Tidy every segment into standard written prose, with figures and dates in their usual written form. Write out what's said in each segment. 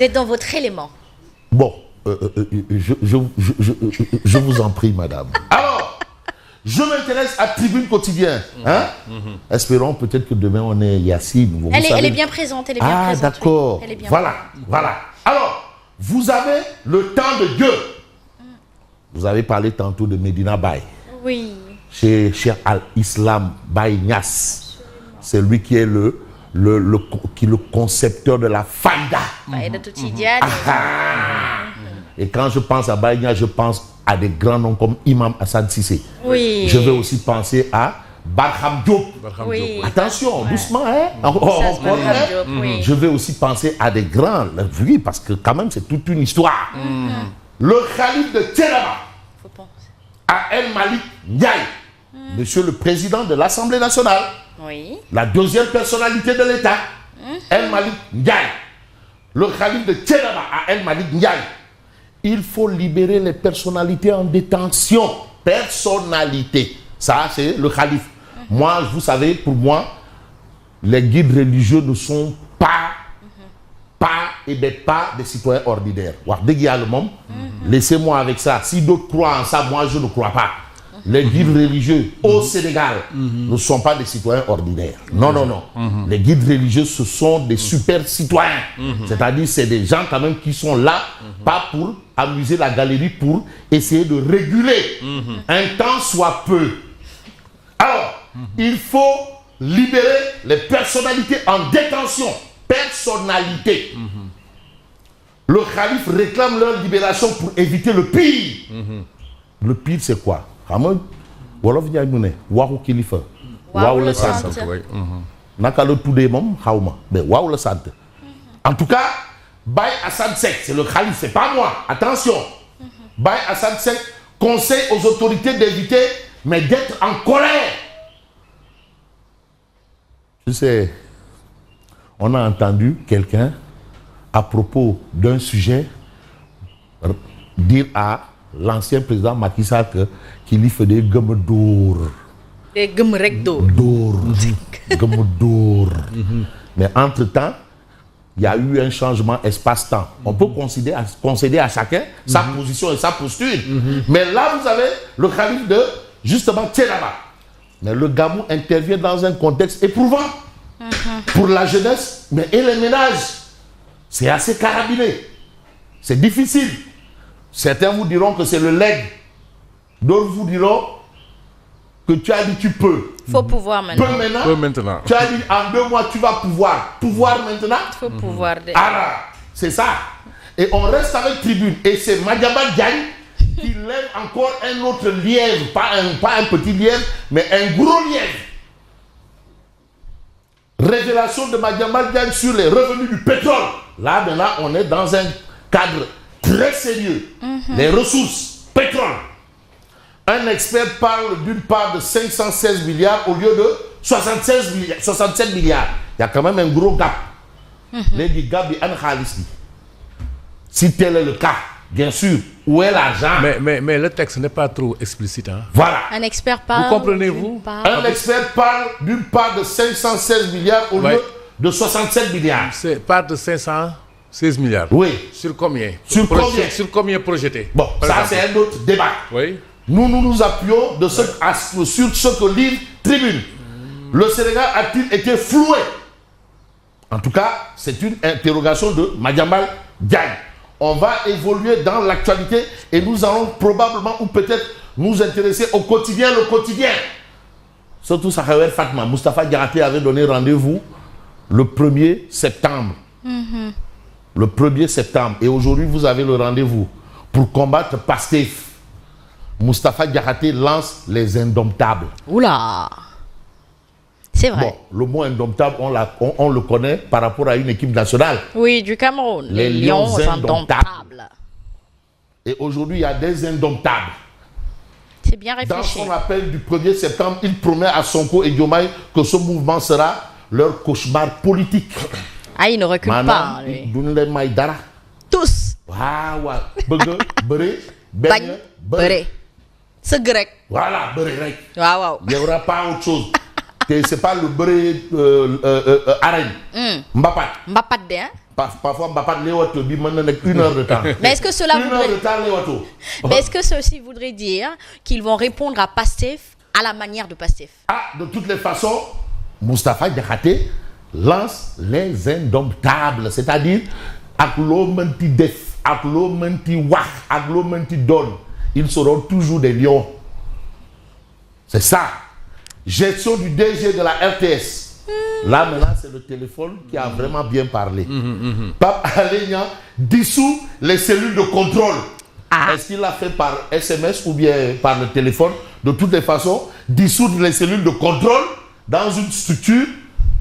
Vous êtes dans votre élément. Bon, je vous en prie, madame. Alors, je m'intéresse à Tribune Quotidien. Hein? Espérons peut-être que demain on est Yacine. Elle est bien présente. Elle est bien présente. D'accord. Oui. Voilà. Alors, vous avez le temps de Dieu. Vous avez parlé tantôt de Medina Baye. Oui. Chez Cheikh Al-Islam Baye Niass. C'est lui qui est le concepteur de la Faïda. Et quand je pense à Baye Niass, je pense à des grands noms comme Imam Hassan Cissé. Oui. Je vais aussi penser à Barham Diop. Oui. Attention, doucement, hein. Oui. Je vais aussi penser à des grands, oui, parce que quand même c'est toute une histoire. Le Khalif de Thiénaba, à El Malik Ndiaye, monsieur le président de l'Assemblée nationale, la deuxième personnalité de l'État, El Malik Ndiaye. Le Khalif de Thiénaba, à El Malik Ndiaye. Il faut libérer les personnalités en détention. Personnalité. Ça, c'est le Khalif. Moi, vous savez, pour moi, les guides religieux ne sont pas des citoyens ordinaires. Laissez-moi avec ça. Si d'autres croient en ça, moi, je ne crois pas. Les guides religieux au Sénégal ne sont pas des citoyens ordinaires. Non. Les guides religieux, ce sont des super citoyens. C'est-à-dire, c'est des gens quand même qui sont là, pas pour amuser la galerie, pour essayer de réguler un temps soit peu. Alors, il faut libérer les personnalités en détention. Personnalité. Le calife réclame leur libération pour éviter le pire. Le pire, c'est quoi? Wolof Njaay mu ne waxu kilifa waaw la sant naka la tuddee moom xaw ma mais waaw la sant. En tout cas, Baye Assane Seck, c'est le calife, c'est pas moi, attention. Baye Assane Seck conseille aux autorités d'éviter, mais d'être en colère. Tu sais, on a entendu quelqu'un à propos d'un sujet dire à l'ancien président Macky Sall qu'il y fait des gommes d'or. Des gommes rek d'or. Gommes d'or. Mais entre-temps, il y a eu un changement espace-temps. On peut concéder à chacun sa position et sa posture. Mais là, vous avez le calife de, justement, Thiénaba. Mais le Gamou intervient dans un contexte éprouvant pour la jeunesse et les ménages. C'est assez carabiné. C'est difficile. Certains vous diront que c'est le legs. D'autres vous diront que tu as dit tu peux. Il faut pouvoir maintenant. Peu maintenant. Tu as dit en 2 mois tu vas pouvoir. Pouvoir maintenant. Il faut pouvoir. Alors, c'est ça. Et on reste avec Tribune. Et c'est Madiambal Diagne qui lève encore un autre lièvre. Pas un petit lièvre, mais un gros lièvre. Révélation de Madiambal Diagne sur les revenus du pétrole. Là, maintenant, on est dans un cadre très sérieux. Les ressources, pétrole. Un expert parle d'une part de 516 milliards au lieu de 67 milliards. Il y a quand même un gros gap. Les gap, si tel est le cas, bien sûr, où est l'argent? Mais le texte n'est pas trop explicite. Hein? Voilà. Un expert parle. Vous comprenez-vous? Un expert parle d'une part de 516 milliards au lieu de 67 milliards. C'est part de 516 milliards. Oui. Sur combien? Sur combien? Sur combien projeté? Bon, ça c'est un autre débat. Oui. Nous nous appuyons sur ce que livre Tribune. Le Sénégal a-t-il été floué? En tout cas, c'est une interrogation de Madiambal Diagne. On va évoluer dans l'actualité et nous allons probablement ou peut-être nous intéresser au quotidien, le quotidien. Surtout Sahawer Fatma, Moustapha Diakhaté avait donné rendez-vous le 1er septembre. Le 1er septembre. Et aujourd'hui, vous avez le rendez-vous pour combattre Pastef. Moustapha Diakhaté lance les indomptables. Oula! C'est vrai. Bon, le mot indomptable, on le connaît par rapport à une équipe nationale. Oui, du Cameroun. Les lions indomptables. Et aujourd'hui, il y a des indomptables. C'est bien réfléchi. Dans son appel du 1er septembre, il promet à Sonko et Diomaye que ce mouvement sera leur cauchemar politique. Ah, il ne recule pas, lui. Tous. Ce grec. Voilà, beurre. Wow. Il n'y aura pas autre chose. C'est pas le beurre arène. Mbapat. Mbapat, hein? Parfois, on ne va pas de l'éoto, une heure de temps. Mais est-ce que cela une heure de temps, l'éoto. Mais est-ce que ceci voudrait dire qu'ils vont répondre à Pastef à la manière de Pastef? De toutes les façons, Moustapha Diakhaté lance les indomptables, c'est-à-dire Aglomenti Def, Aglomenti Wach, Aglomenti Don. Ils seront toujours des lions. C'est ça. Gestion du DG de la RTS. Là, maintenant, c'est le téléphone qui a vraiment bien parlé. Pape Alenia dissout les cellules de contrôle. Est-ce qu'il l'a fait par SMS ou bien par le téléphone? De toutes les façons, dissoudre les cellules de contrôle dans une structure.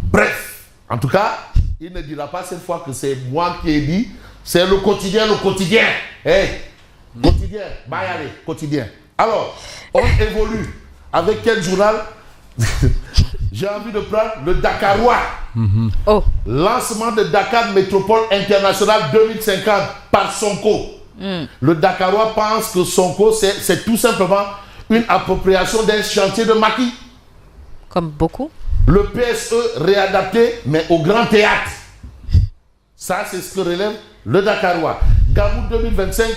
Bref, en tout cas, il ne dira pas cette fois que c'est moi qui ai dit. C'est le quotidien, le quotidien. Quotidien, allez, quotidien. Alors, on évolue. Avec quel journal? J'ai envie de prendre le Dakarois. Lancement de Dakar Métropole Internationale 2050 par Sonko. Le Dakarois pense que Sonko, c'est tout simplement une appropriation d'un chantier de maquis. Comme beaucoup. Le PSE réadapté, mais au Grand Théâtre. Ça, c'est ce que relève le Dakarois. Gamou 2025,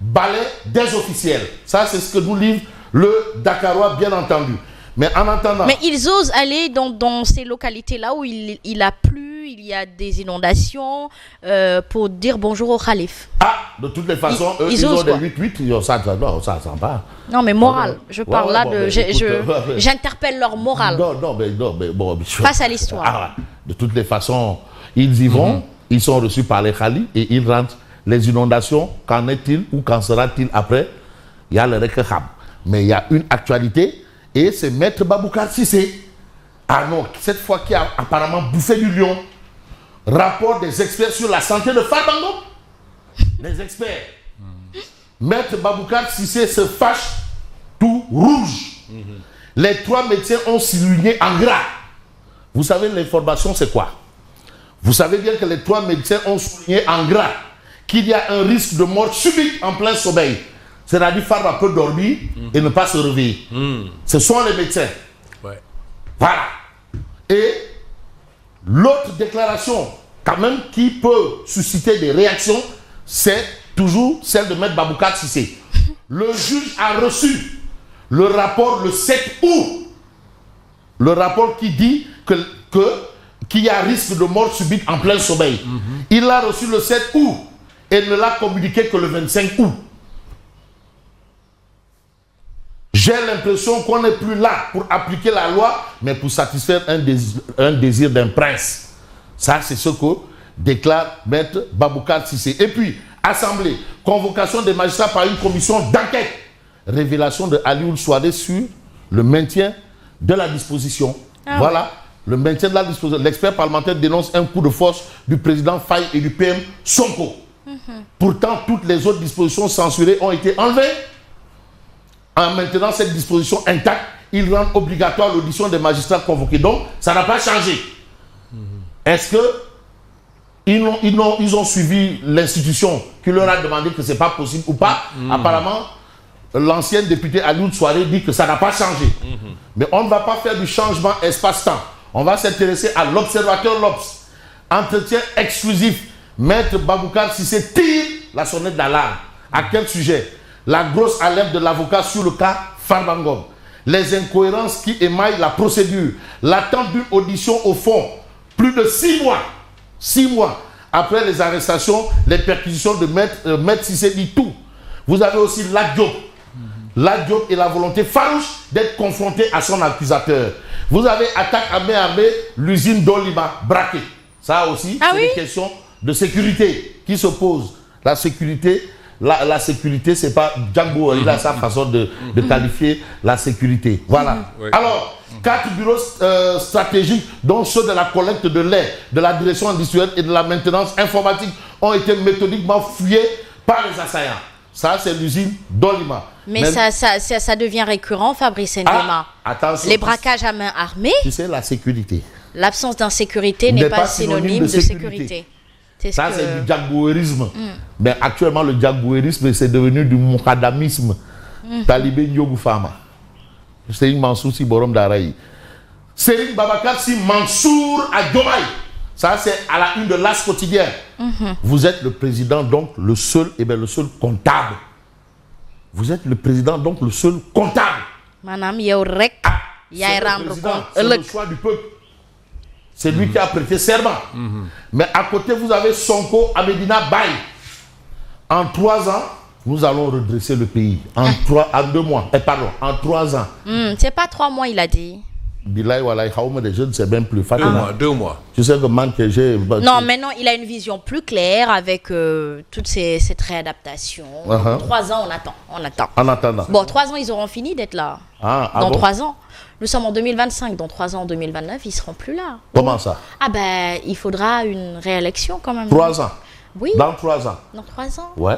balai des officiels. Ça, c'est ce que nous livre le Dakarois, bien entendu. Mais en attendant... Mais ils osent aller dans ces localités-là où il a plu, il y a des inondations, pour dire bonjour au Khalif. De toutes les façons, ils ont des 8-8, ça sent pas. Non, mais moral. Je parle j'interpelle leur morale. Non, mais bon... Face à l'histoire. De toutes les façons, ils y vont, ils sont reçus par les Khalifs et ils rentrent. Les inondations, qu'en est-il ou qu'en sera-t-il après? Il y a le Rekham. Mais il y a une actualité... Et c'est Maître Baboucar Cissé. Non, cette fois qui a apparemment bouffé du lion. Rapport des experts sur la santé de Farbango. Les experts. Maître Baboucar Cissé se fâche tout rouge. Les 3 médecins ont souligné en gras. Vous savez, l'information, c'est quoi? Vous savez bien que les 3 médecins ont souligné en gras qu'il y a un risque de mort subite en plein sommeil. C'est-à-dire Farba peut dormir et ne pas se réveiller. Ce sont les médecins. Ouais. Voilà. Et l'autre déclaration, quand même, qui peut susciter des réactions, c'est toujours celle de Maître Baboucar Cissé. Le juge a reçu le rapport le 7 août. Le rapport qui dit qu'il y a risque de mort subite en plein sommeil. Il l'a reçu le 7 août et ne l'a communiqué que le 25 août. J'ai l'impression qu'on n'est plus là pour appliquer la loi, mais pour satisfaire un désir d'un prince. Ça, c'est ce que déclare Maître Baboucar Cissé. Et puis, Assemblée, convocation des magistrats par une commission d'enquête. Révélation de Alioune Souaré sur le maintien de la disposition. Voilà, le maintien de la disposition. L'expert parlementaire dénonce un coup de force du président Faye et du PM Sonko. Pourtant, toutes les autres dispositions censurées ont été enlevées. En maintenant cette disposition intacte, ils rendent obligatoire l'audition des magistrats convoqués. Donc, ça n'a pas changé. Est-ce qu'ils ont suivi l'institution qui leur a demandé que ce n'est pas possible ou pas? Apparemment, l'ancienne députée Alioune Souaré dit que ça n'a pas changé. Mais on ne va pas faire du changement espace-temps. On va s'intéresser à l'observateur LOPS. Entretien exclusif. Maître Baboucar Cissé tire la sonnette d'alarme. À quel sujet? La grosse alerte de l'avocat sur le cas Farbango. Les incohérences qui émaillent la procédure. L'attente d'une audition au fond. Plus de 6 mois. 6 mois. Après les arrestations, les perquisitions de Maître Cissé dit tout. Vous avez aussi Lat-Diop. Lat-Diop et la volonté farouche d'être confronté à son accusateur. Vous avez attaque à main armée, l'usine d'Olima, braquée. Ça aussi, c'est des questions de sécurité qui se posent. La sécurité... La sécurité, c'est pas Django, il a sa façon de qualifier la sécurité. Voilà. Alors, 4 bureaux stratégiques, dont ceux de la collecte de lait, de la direction industrielle et de la maintenance informatique, ont été méthodiquement fouillés par les assaillants. Ça, c'est l'usine d'Olima. Mais ça devient récurrent, Fabrice Ndema. Attention. Les braquages à main armée. Tu sais, la sécurité. L'absence d'insécurité n'est pas synonyme de sécurité. C'est du djangouérisme. Mais actuellement, le djangouérisme, c'est devenu du moukadamisme. Talibé Ndiogou Fama. Serigne Mansour si Borom Daraï. Serigne Babacar si Mansour à Diomaye. Ça, c'est à la une de l'As quotidien. Vous êtes le président, donc le seul comptable. Vous êtes le président, donc le seul comptable. Madame, yow rek yaay rendre compte. C'est le choix du peuple. C'est lui qui a prêté serment. Mais à côté, vous avez Sonko Amedina Baye. En 3 ans, nous allons redresser le pays. En 2 mois. En 3 ans. C'est pas 3 mois, il a dit. Bilaï, voilà, je ne sais même plus. 2 mois. Tu sais que man que j'ai... Non, maintenant, il a une vision plus claire avec toute cette réadaptation. 3 ans, on attend. En attendant. Bon, 3 ans, ils auront fini d'être là. Dans 3 ans. Nous sommes en 2025. Dans 3 ans, en 2029, ils seront plus là. Comment ça? Il faudra une réélection quand même. 3 ans? Oui. Dans 3 ans? Dans 3 ans. Ouais.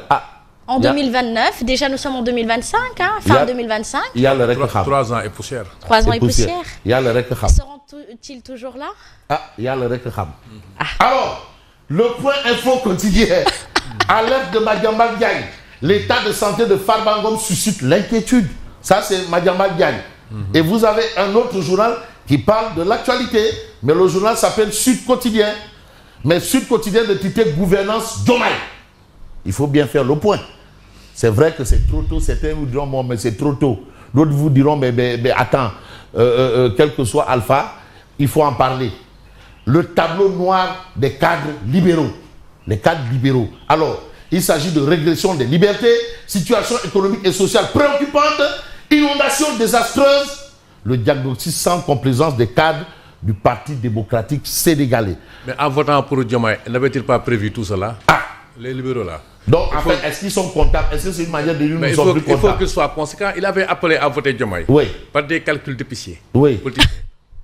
En 2029, déjà nous sommes en 2025, fin 2025. Il y a le Rekham. 3 ans et poussière. 3 ans et poussière. Il y a le Rekham. Seront-ils toujours là? Il y a le Rekham. Alors, le point info quotidien. Alerte de Madiambal Diagne. L'état de santé de Farba Ngom suscite l'inquiétude. Ça, c'est Madiambal Diagne. Et vous avez un autre journal qui parle de l'actualité. Mais le journal s'appelle Sud Quotidien. Mais Sud Quotidien de titre Gouvernance Diomaye. Il faut bien faire le point. C'est vrai que c'est trop tôt. Certains vous diront, bon, mais c'est trop tôt. D'autres vous diront, mais attends, quel que soit Alpha, il faut en parler. Le tableau noir des cadres libéraux. Les cadres libéraux. Alors, il s'agit de régression des libertés, situation économique et sociale préoccupante, inondation désastreuse, le diagnostic sans complaisance des cadres du Parti démocratique sénégalais. Mais en votant pour Diomaye, n'avait-il pas prévu tout cela? Les libéraux là. Donc, en fait, est-ce qu'ils sont comptables? Est-ce que c'est une manière de dire nous sommes plus comptables? Il faut qu'il soit conséquent. Il avait appelé à voter Diomaye. Oui. Par des calculs d'épicier. Oui. Politique.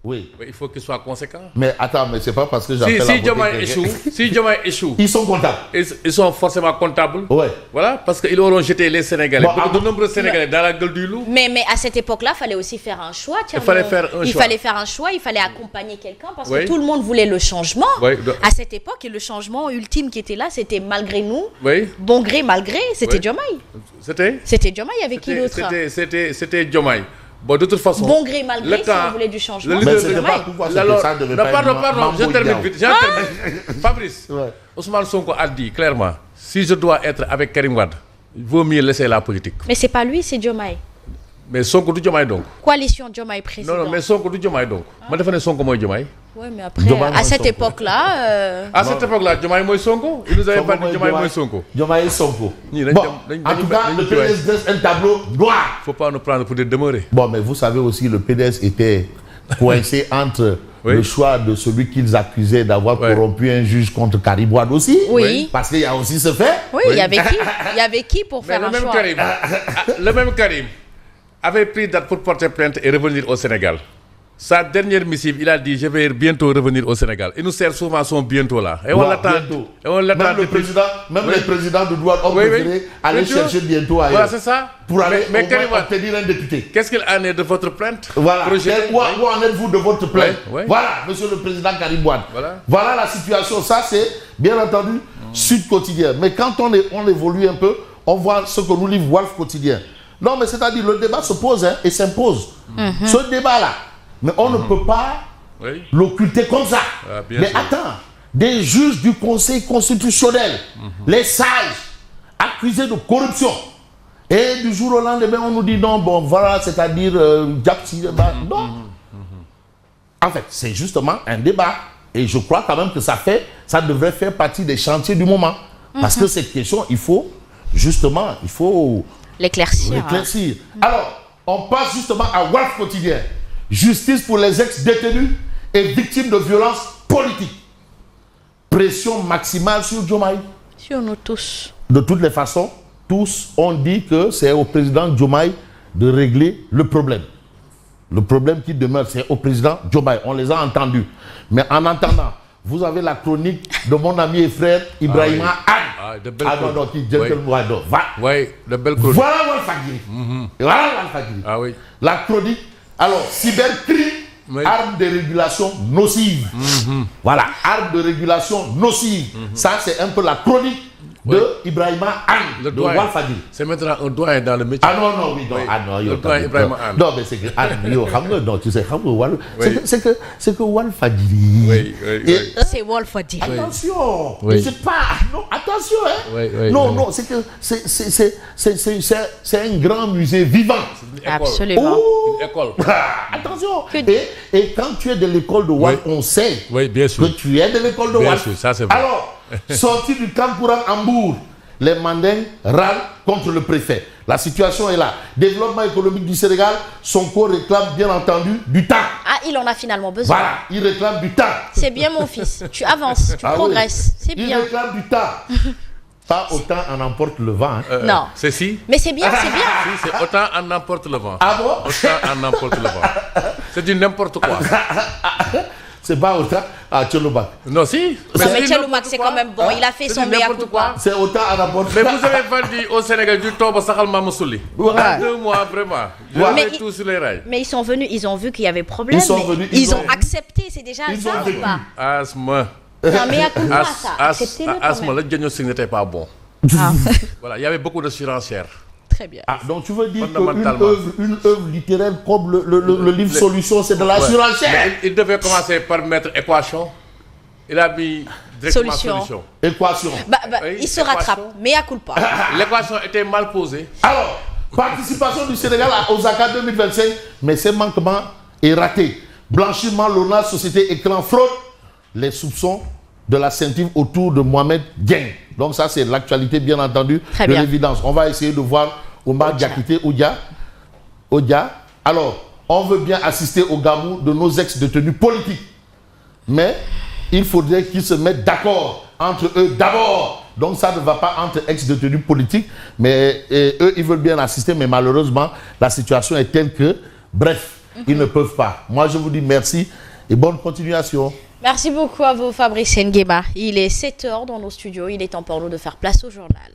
Oui. Il faut qu'il soit conséquent. Mais attends, mais c'est pas parce que j'appelle si Diomaye échoue, ils sont comptables. Ils sont forcément comptables. Oui. Voilà, parce qu'ils auront jeté les Sénégalais. De nombreux Sénégalais dans la gueule du loup. Mais à cette époque-là, il fallait aussi faire un choix. Il fallait faire un choix. Il fallait accompagner quelqu'un parce que tout le monde voulait le changement. À cette époque, et le changement ultime qui était là, c'était malgré nous, bon gré, mal gré, c'était Diomaye. C'était Diomaye avec qui d'autre? C'était Diomaye. Bon, de toute façon, bon gré, mal gré, si on voulait du changement. Mais c'était pas pourquoi ça devait pas pardon, je termine vite. Fabrice, Ousmane Sonko a dit clairement, si je dois être avec Karim Wade, il vaut mieux laisser la politique. Mais c'est pas lui, c'est Diomaye. Mais Sonko du Diomaye donc. Coalition Diomaye président. Non, mais Sonko du Diomaye donc. Moi, je fais Sonko moi Diomaye. Oui, mais après, à cette époque-là... À cette époque-là, Diomaye moi Sonko. Il nous avait pas dit Diomaye moi Sonko. Diomaye Sonko. Bon, en tout cas, le PDS dresse un tableau noir. Il ne faut pas nous prendre pour des demeurés. Bon, mais vous savez aussi, le PDS était coincé entre le choix de celui qu'ils accusaient d'avoir corrompu un juge contre Karim Wade aussi. Oui. Parce qu'il y a aussi ce fait. Oui, il y avait qui pour faire un choix? Le même Karim avait pris date pour porter plainte et revenir au Sénégal. Sa dernière missive, il a dit je vais bientôt revenir au Sénégal. Il nous sert souvent son bientôt là. Et on l'attend. Même le président de douane ont préféré aller chercher bientôt ailleurs. Voilà, c'est ça. Pour aller obtenir un député. Qu'est-ce qu'il en est de votre plainte? Voilà. Où en êtes-vous de votre plainte? Voilà, monsieur le président Karim Wade. Voilà la situation. Ça, c'est bien entendu Sud Quotidien. Mais quand on évolue un peu, on voit ce que nous livre Wolf Quotidien. Non, mais c'est-à-dire le débat se pose et s'impose. Ce débat-là, mais on ne peut pas l'occulter comme ça. Mais attends, des juges du Conseil constitutionnel, les sages, accusés de corruption, et du jour au lendemain, on nous dit non, bon, voilà, c'est-à-dire non. En fait, c'est justement un débat. Et je crois quand même que ça devrait faire partie des chantiers du moment. Parce que cette question, il faut l'éclaircir. Alors, on passe justement à Wolf Quotidien. Justice pour les ex-détenus et victimes de violences politiques. Pression maximale sur Diomaye. Sur nous tous. De toutes les façons, tous ont dit que c'est au président Diomaye de régler le problème. Le problème qui demeure, c'est au président Diomaye. On les a entendus. Mais en entendant, vous avez la chronique de mon ami et frère Ibrahima Anne. De belle chronique. Oui, de belle chronique. Voilà Walfadjri. Voilà Walfadjri. Ah oui. La chronique. Alors, cybercrime, arme de régulation nocive. Voilà, arme de régulation nocive. Ça, c'est un peu la chronique de Ibrahima Anne, de Walfadjri. C'est maintenant un doyen dans le métier. Ah non, oui, non. Oui. Ah non, le doyen Ibrahima Anne. Non, mais c'est que Anne, non, tu sais, c'est que Walfadjri. Oui. C'est Walfadjri. Attention, oui. C'est pas, non, attention, hein. Oui, non, c'est que c'est un grand musée vivant. Absolument. Oh, une école. Attention. Et quand tu es de l'école de Wal, on sait bien sûr. que tu es de l'école de Wal. Bien sûr, ça c'est vrai. Alors, sorti du camp pour Hambourg, les Mandingues râlent contre le préfet. La situation est là. Développement économique du Sénégal, Sonko réclame bien entendu du temps. Ah, il en a finalement besoin. Voilà, il réclame du temps. C'est bien mon fils. Tu avances, tu progresses. Oui. C'est bien. Il réclame du temps. Pas autant en emporte le vent. Hein. Non. C'est si. Mais c'est bien, c'est bien. Si, c'est autant en emporte le vent. Ah bon? Autant en emporte le vent. C'est du n'importe quoi. C'est pas autant à Tcheloubac. Non, si. Mais Tcheloubac, c'est quand même bon. Il a fait son meilleur coup. C'est autant à n'importe quoi. Mais vous avez vendu au Sénégal du Toba Sahal Mamoussouli. En 2 mois, vraiment. Ouais. Tout sur les rails. Mais ils sont venus, ils ont vu qu'il y avait problème. Ils ont accepté, c'est déjà ça ou pas? Asma. Non, mais à coup de ça, acceptez-le quand même. Le diagnostic n'était pas bon. Voilà, il y avait beaucoup de surenchères. Très bien. Ah, donc tu veux dire qu'une œuvre littéraire comme le livre Solution, c'est de la surenchère? Il devait commencer par mettre équation. Il a mis directement solution. Équation. Il se rattrape, mais à coup de pas. L'équation était mal posée. Alors, participation du Sénégal à Osaka 2025, mais ce manquement est raté. Blanchiment, l'ONA, société écran fraude, les soupçons de la ceinture autour de Mohamed Dieng. Donc ça, c'est l'actualité, bien entendu, de l'évidence. On va essayer de voir Omar Diakité Odia. Alors, on veut bien assister au gamou de nos ex-détenus politiques. Mais il faudrait qu'ils se mettent d'accord entre eux d'abord. Donc ça ne va pas entre ex-détenus politiques. Mais eux, ils veulent bien assister. Mais malheureusement, la situation est telle que, bref, ils ne peuvent pas. Moi, je vous dis merci et bonne continuation. Merci beaucoup à vous, Fabrice Nguema. Il est 7h dans nos studios. Il est temps pour nous de faire place au journal.